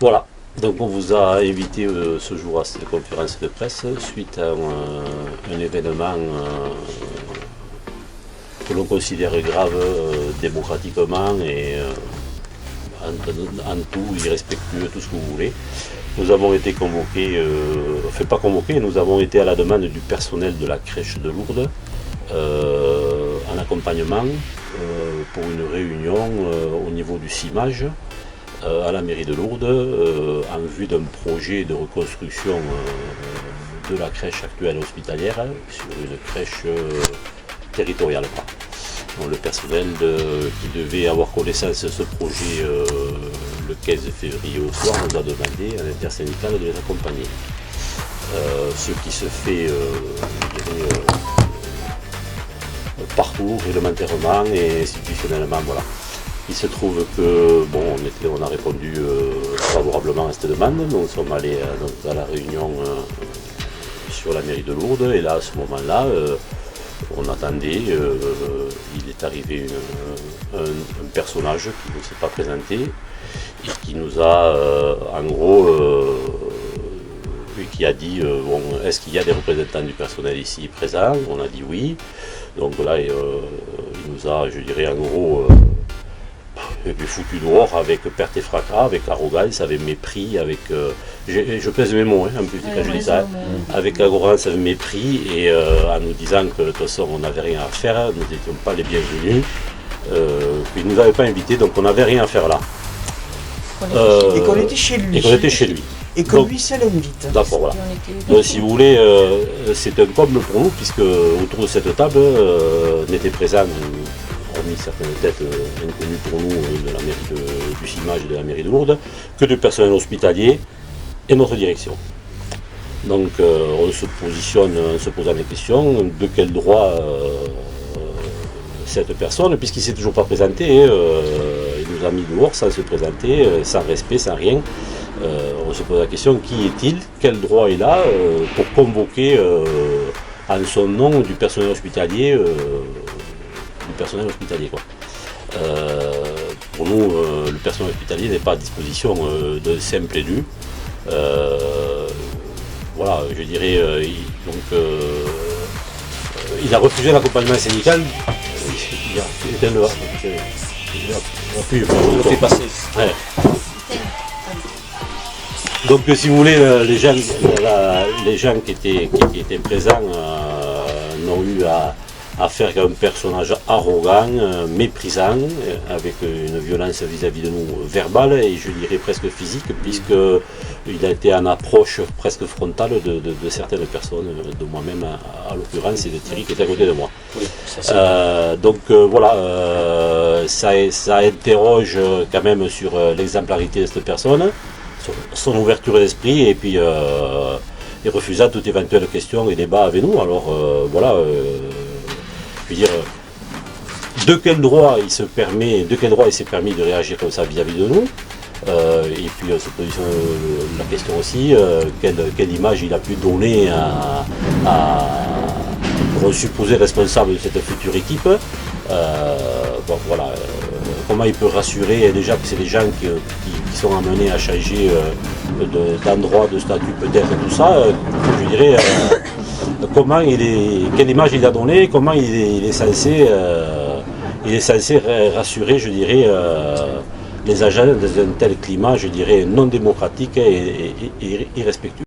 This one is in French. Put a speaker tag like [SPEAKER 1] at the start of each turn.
[SPEAKER 1] Voilà, donc on vous a invité ce jour à cette conférence de presse suite à un événement que l'on considère grave démocratiquement et en tout irrespectueux, tout ce que vous voulez. Nous avons été convoqués, pas convoqués, nous avons été à la demande du personnel de la crèche de Lourdes en accompagnement pour une réunion au niveau du CIMAGE à la mairie de Lourdes en vue d'un projet de reconstruction de la crèche actuelle hospitalière sur une crèche territoriale. Donc, le personnel qui devait avoir connaissance de ce projet le 15 février au soir nous a demandé à l'intersyndicale de les accompagner. Ce qui se fait partout, réglementairement et institutionnellement. Voilà. Il se trouve que on a répondu favorablement à cette demande. Nous sommes allés à la réunion sur la mairie de Lourdes et là à ce moment-là on attendait, il est arrivé un personnage qui ne s'est pas présenté et qui nous a en gros qui a dit est-ce qu'il y a des représentants du personnel ici présents? On a dit oui. Donc là il nous a, je dirais en gros, foutu dehors avec perte et fracas, avec arrogance, avec mépris, avec je pèse mes mots en plus quand je dis ça, avec arrogance, avec mépris et en nous disant que de toute façon on n'avait rien à faire, nous n'étions pas les bienvenus, qu'il ne nous avait pas invités, donc on n'avait rien à faire là.
[SPEAKER 2] Et qu'on était chez lui.
[SPEAKER 1] Et qu'on était chez lui.
[SPEAKER 2] Et que lui seul invite.
[SPEAKER 1] D'accord, voilà. Donc si vous voulez, c'est un comble pour nous, puisque autour de cette table n'étaient présents, hormis certaines têtes inconnues pour nous de la mairie du CIMAGE et de la mairie de Lourdes, que du personnel hospitalier et notre direction. Donc on se positionne en se posant des questions, de quel droit cette personne, puisqu'il ne s'est toujours pas présenté, il nous a mis dehors sans se présenter, sans respect, sans rien. On se pose la question, qui est-il? Quel droit il a pour convoquer en son nom du personnel hospitalier quoi. Pour nous, le personnel hospitalier n'est pas à disposition d'un simple élu. Voilà, je dirais, il a refusé l'accompagnement syndical. Il a pu le fait passer. Ouais. Donc si vous voulez, les gens qui étaient présents n'ont eu à faire qu'un personnage arrogant, méprisant, avec une violence vis-à-vis de nous verbale et je dirais presque physique, puisqu'il a été en approche presque frontale de certaines personnes, de moi-même à l'occurrence et de Thierry qui était à côté de moi. Oui, ça interroge quand même sur l'exemplarité de cette personne, son ouverture d'esprit et puis il refusa toute éventuelle question et débat avec nous. Alors je veux dire, de quel droit il s'est permis de réagir comme ça vis-à-vis de nous, et puis se positionne la question aussi, quelle image il a pu donner pour un supposé responsable de cette future équipe. Comment il peut rassurer déjà que c'est des gens qui sont amenés à changer d'endroit, de statut peut-être, tout ça, je dirais, quelle image il a donné, comment il est censé rassurer, je dirais, les agents dans un tel climat, je dirais, non démocratique et irrespectueux.